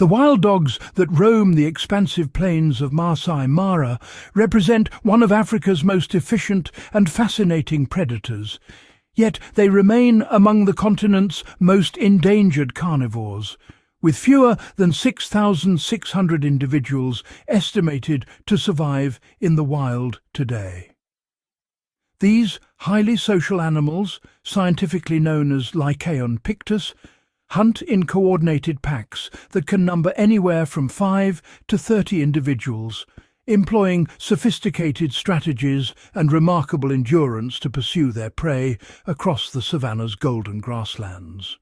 The wild dogs that roam the expansive plains of Masai Mara represent one of Africa's most efficient and fascinating predators, yet they remain among the continent's most endangered carnivores, with fewer than 6,600 individuals estimated to survive in the wild today. These highly social animals, scientifically known as Lycaon pictus, hunt in coordinated packs that can number anywhere from 5 to 30 individuals, employing sophisticated strategies and remarkable endurance to pursue their prey across the savanna's golden grasslands.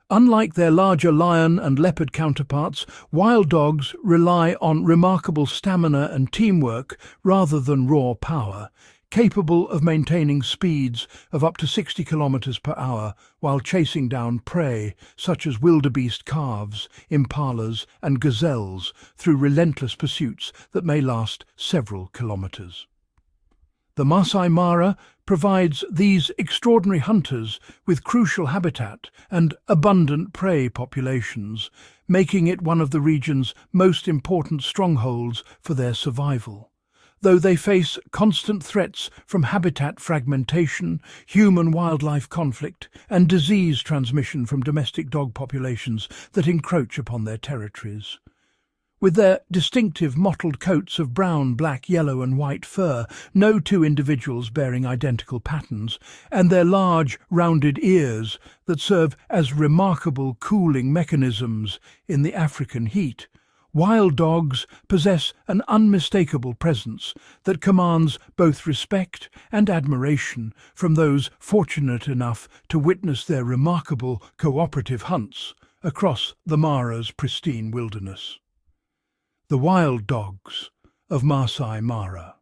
Unlike their larger lion and leopard counterparts, wild dogs rely on remarkable stamina and teamwork rather than raw power, capable of maintaining speeds of up to 60 kilometers per hour while chasing down prey such as wildebeest calves, impalas and gazelles through relentless pursuits that may last several kilometers. The Masai Mara provides these extraordinary hunters with crucial habitat and abundant prey populations, making it one of the region's most important strongholds for their survival. Though they face constant threats from habitat fragmentation, human-wildlife conflict, and disease transmission from domestic dog populations that encroach upon their territories. With their distinctive mottled coats of brown, black, yellow and white fur, no two individuals bearing identical patterns, and their large, rounded ears that serve as remarkable cooling mechanisms in the African heat, wild dogs possess an unmistakable presence that commands both respect and admiration from those fortunate enough to witness their remarkable cooperative hunts across the Mara's pristine wilderness. The wild dogs of Masai Mara.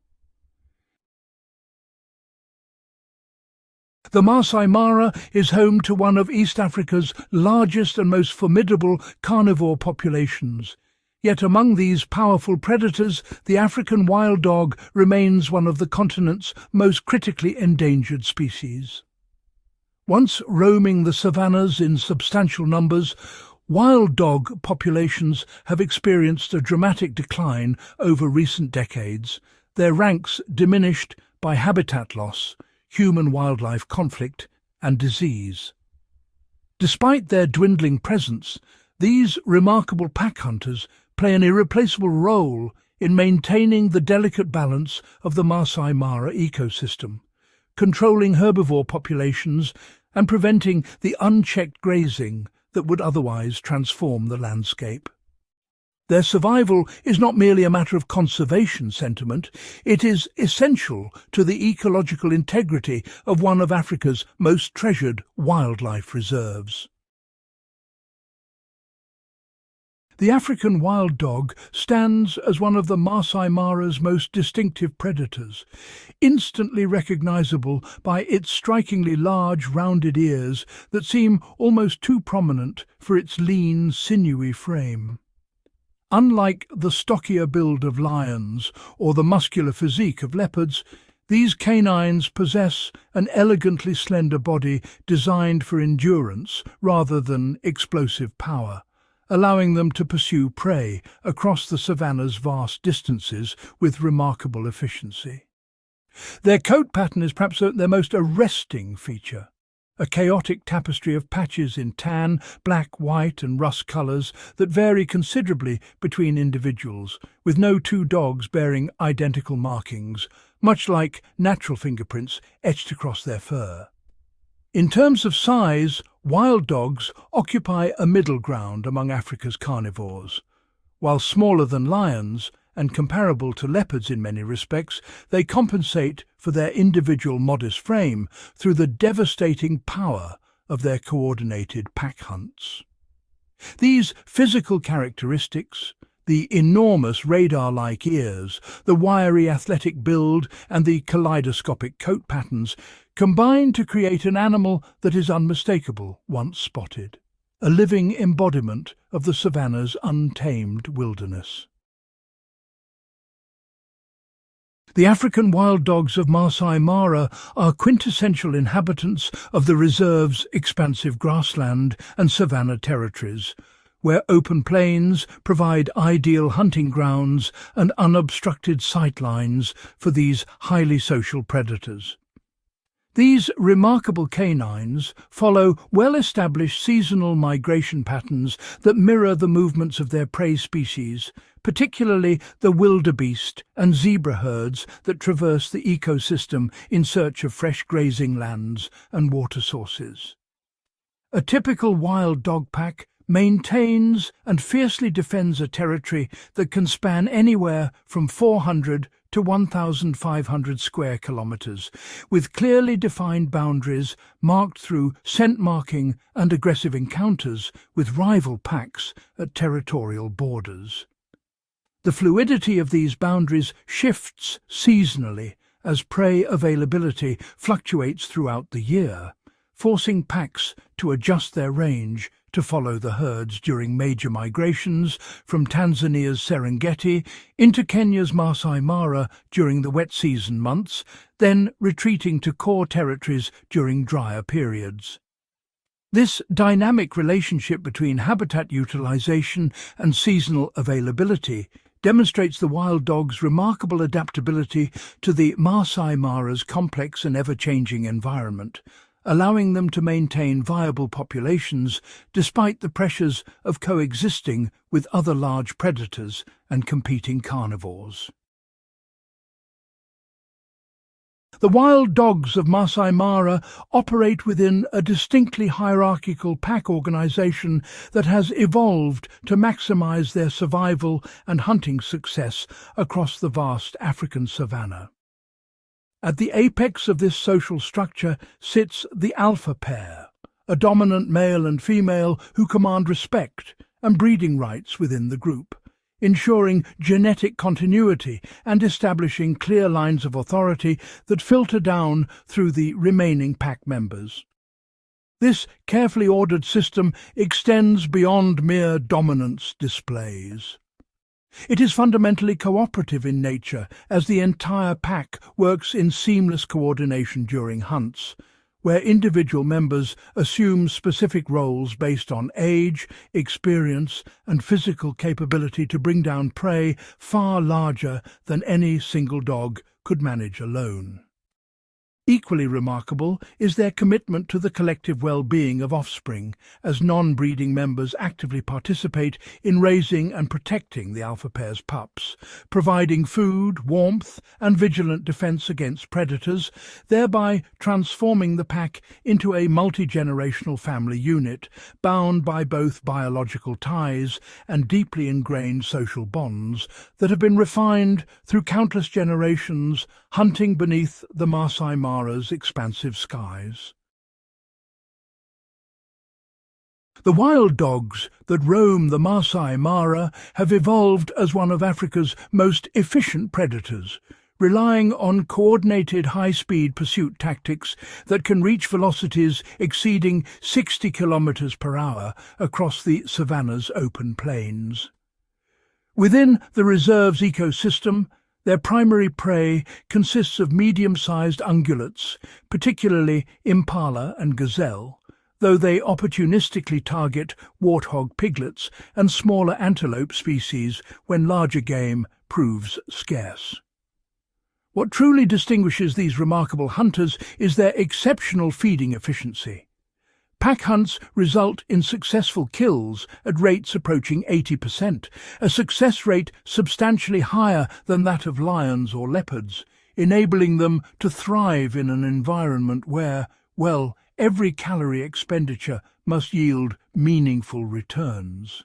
The Masai Mara is home to one of East Africa's largest and most formidable carnivore populations. Yet among these powerful predators, the African wild dog remains one of the continent's most critically endangered species. Once roaming the savannas in substantial numbers, wild dog populations have experienced a dramatic decline over recent decades, their ranks diminished by habitat loss, human-wildlife conflict and disease. Despite their dwindling presence, these remarkable pack hunters play an irreplaceable role in maintaining the delicate balance of the Masai Mara ecosystem, controlling herbivore populations and preventing the unchecked grazing that would otherwise transform the landscape. Their survival is not merely a matter of conservation sentiment, it is essential to the ecological integrity of one of Africa's most treasured wildlife reserves. The African wild dog stands as one of the Masai Mara's most distinctive predators, instantly recognizable by its strikingly large, rounded ears that seem almost too prominent for its lean, sinewy frame. Unlike the stockier build of lions or the muscular physique of leopards, these canines possess an elegantly slender body designed for endurance rather than explosive power, allowing them to pursue prey across the savanna's vast distances with remarkable efficiency. Their coat pattern is perhaps their most arresting feature, a chaotic tapestry of patches in tan, black, white and rust colours that vary considerably between individuals, with no two dogs bearing identical markings, much like natural fingerprints etched across their fur. In terms of size, wild dogs occupy a middle ground among Africa's carnivores. While smaller than lions and comparable to leopards in many respects, they compensate for their individual modest frame through the devastating power of their coordinated pack hunts. These physical characteristics, the enormous radar-like ears, the wiry athletic build and the kaleidoscopic coat patterns combine to create an animal that is unmistakable once spotted, a living embodiment of the savanna's untamed wilderness. The African wild dogs of Masai Mara are quintessential inhabitants of the reserve's expansive grassland and savanna territories, where open plains provide ideal hunting grounds and unobstructed sight lines for these highly social predators. These remarkable canines follow well-established seasonal migration patterns that mirror the movements of their prey species, particularly the wildebeest and zebra herds that traverse the ecosystem in search of fresh grazing lands and water sources. A typical wild dog pack maintains and fiercely defends a territory that can span anywhere from 400 to 1,500 square kilometers, with clearly defined boundaries marked through scent marking and aggressive encounters with rival packs at territorial borders. The fluidity of these boundaries shifts seasonally as prey availability fluctuates throughout the year, forcing packs to adjust their range to follow the herds during major migrations from Tanzania's Serengeti into Kenya's Masai Mara during the wet season months, then retreating to core territories during drier periods. This dynamic relationship between habitat utilization and seasonal availability demonstrates the wild dog's remarkable adaptability to the Masai Mara's complex and ever-changing environment, allowing them to maintain viable populations despite the pressures of coexisting with other large predators and competing carnivores. The wild dogs of Masai Mara operate within a distinctly hierarchical pack organization that has evolved to maximize their survival and hunting success across the vast African savanna. At the apex of this social structure sits the alpha pair, a dominant male and female who command respect and breeding rights within the group, ensuring genetic continuity and establishing clear lines of authority that filter down through the remaining pack members. This carefully ordered system extends beyond mere dominance displays. It is fundamentally cooperative in nature, as the entire pack works in seamless coordination during hunts, where individual members assume specific roles based on age, experience, and physical capability to bring down prey far larger than any single dog could manage alone. Equally remarkable is their commitment to the collective well-being of offspring, as non-breeding members actively participate in raising and protecting the alpha pair's pups, providing food, warmth, and vigilant defense against predators, thereby transforming the pack into a multi-generational family unit, bound by both biological ties and deeply ingrained social bonds that have been refined through countless generations, hunting beneath the Masai Mara's expansive skies. The wild dogs that roam the Masai Mara have evolved as one of Africa's most efficient predators, relying on coordinated high-speed pursuit tactics that can reach velocities exceeding 60 kilometers per hour across the savanna's open plains. Within the reserve's ecosystem, their primary prey consists of medium-sized ungulates, particularly impala and gazelle, though they opportunistically target warthog piglets and smaller antelope species when larger game proves scarce. What truly distinguishes these remarkable hunters is their exceptional feeding efficiency. Pack hunts result in successful kills at rates approaching 80%, a success rate substantially higher than that of lions or leopards, enabling them to thrive in an environment where, well, every calorie expenditure must yield meaningful returns.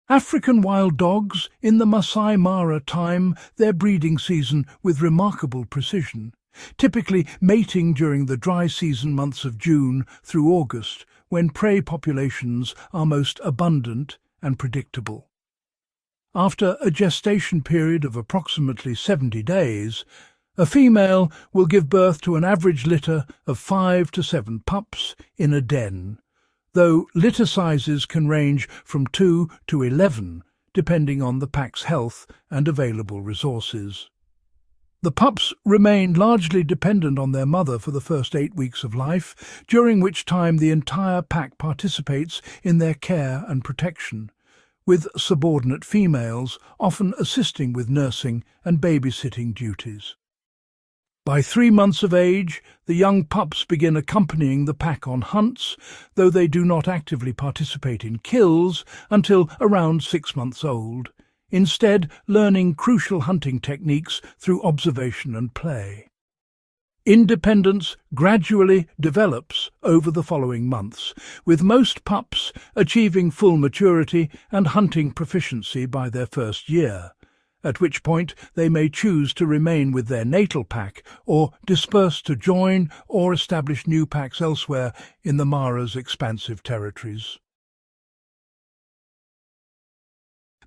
African wild dogs in the Masai Mara time their breeding season with remarkable precision, typically mating during the dry season months of June through August, when prey populations are most abundant and predictable. After a gestation period of approximately 70 days, a female will give birth to an average litter of 5 to 7 pups in a den, though litter sizes can range from 2 to 11, depending on the pack's health and available resources. The pups remain largely dependent on their mother for the first 8 weeks of life, during which time the entire pack participates in their care and protection, with subordinate females often assisting with nursing and babysitting duties. By 3 months of age, the young pups begin accompanying the pack on hunts, though they do not actively participate in kills until around 6 months old, instead learning crucial hunting techniques through observation and play. Independence gradually develops over the following months, with most pups achieving full maturity and hunting proficiency by their first year, at which point they may choose to remain with their natal pack or disperse to join or establish new packs elsewhere in the Mara's expansive territories.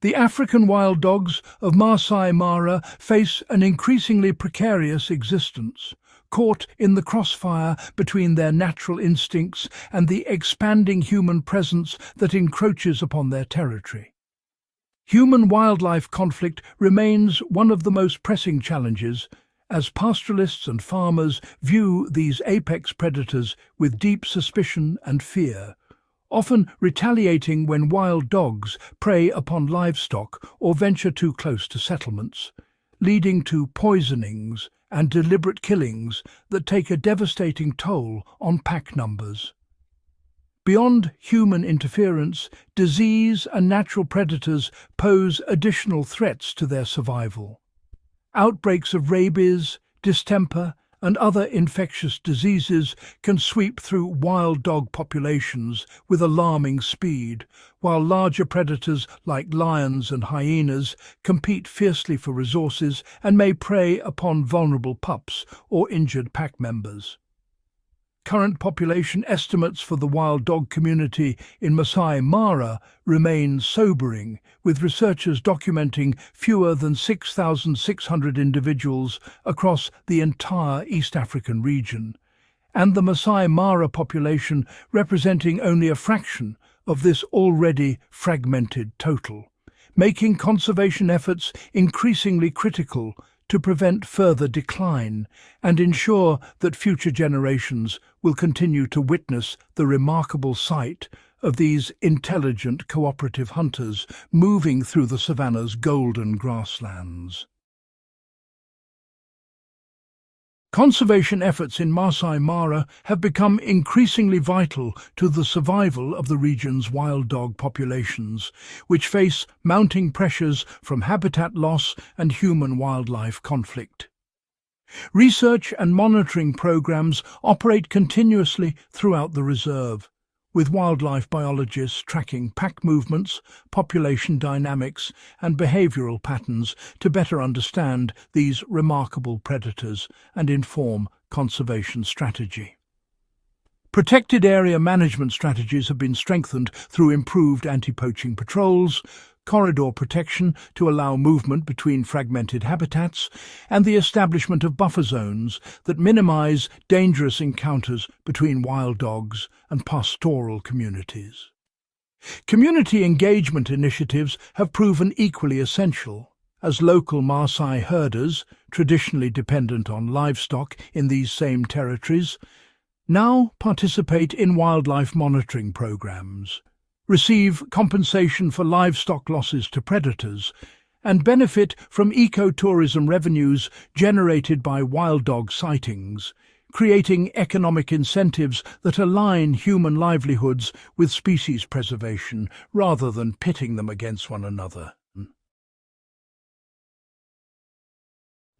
The African wild dogs of Masai Mara face an increasingly precarious existence, caught in the crossfire between their natural instincts and the expanding human presence that encroaches upon their territory. Human-wildlife conflict remains one of the most pressing challenges, as pastoralists and farmers view these apex predators with deep suspicion and fear, often retaliating when wild dogs prey upon livestock or venture too close to settlements, leading to poisonings and deliberate killings that take a devastating toll on pack numbers. Beyond human interference, disease and natural predators pose additional threats to their survival. Outbreaks of rabies, distemper, and other infectious diseases can sweep through wild dog populations with alarming speed, while larger predators like lions and hyenas compete fiercely for resources and may prey upon vulnerable pups or injured pack members. Current population estimates for the wild dog community in Masai Mara remain sobering, with researchers documenting fewer than 6,600 individuals across the entire East African region, and the Masai Mara population representing only a fraction of this already fragmented total, making conservation efforts increasingly critical to prevent further decline and ensure that future generations will continue to witness the remarkable sight of these intelligent cooperative hunters moving through the Savanna's golden grasslands. Conservation efforts in Masai Mara have become increasingly vital to the survival of the region's wild dog populations, which face mounting pressures from habitat loss and human-wildlife conflict. Research and monitoring programs operate continuously throughout the reserve, with wildlife biologists tracking pack movements, population dynamics, and behavioral patterns to better understand these remarkable predators and inform conservation strategy. Protected area management strategies have been strengthened through improved anti-poaching patrols, corridor protection to allow movement between fragmented habitats, and the establishment of buffer zones that minimize dangerous encounters between wild dogs and pastoral communities. Community engagement initiatives have proven equally essential, as local Maasai herders, traditionally dependent on livestock in these same territories, now participate in wildlife monitoring programs, receive compensation for livestock losses to predators, and benefit from ecotourism revenues generated by wild dog sightings, creating economic incentives that align human livelihoods with species preservation rather than pitting them against one another.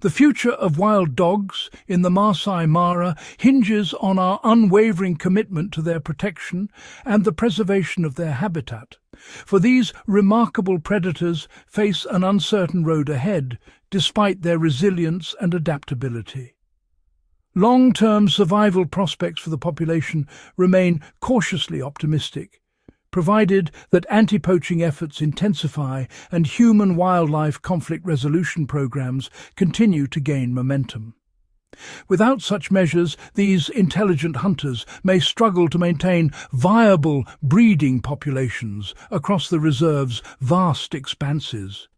The future of wild dogs in the Masai Mara hinges on our unwavering commitment to their protection and the preservation of their habitat, for these remarkable predators face an uncertain road ahead despite their resilience and adaptability. Long-term survival prospects for the population remain cautiously optimistic, provided that anti-poaching efforts intensify and human-wildlife conflict resolution programs continue to gain momentum. Without such measures, these intelligent hunters may struggle to maintain viable breeding populations across the reserve's vast expanses.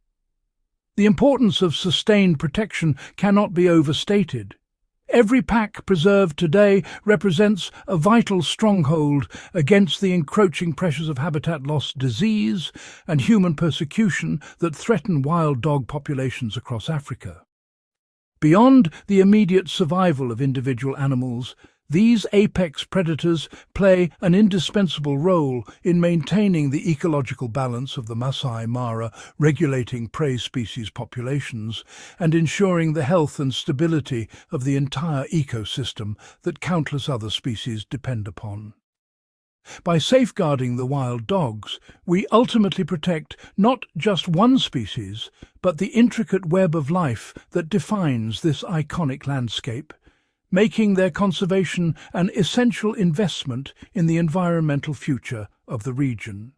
The importance of sustained protection cannot be overstated. Every pack preserved today represents a vital stronghold against the encroaching pressures of habitat loss, disease, and human persecution that threaten wild dog populations across Africa. Beyond the immediate survival of individual animals, these apex predators play an indispensable role in maintaining the ecological balance of the Masai Mara, regulating prey species populations, and ensuring the health and stability of the entire ecosystem that countless other species depend upon. By safeguarding the wild dogs, we ultimately protect not just one species, but the intricate web of life that defines this iconic landscape, making their conservation an essential investment in the environmental future of the region.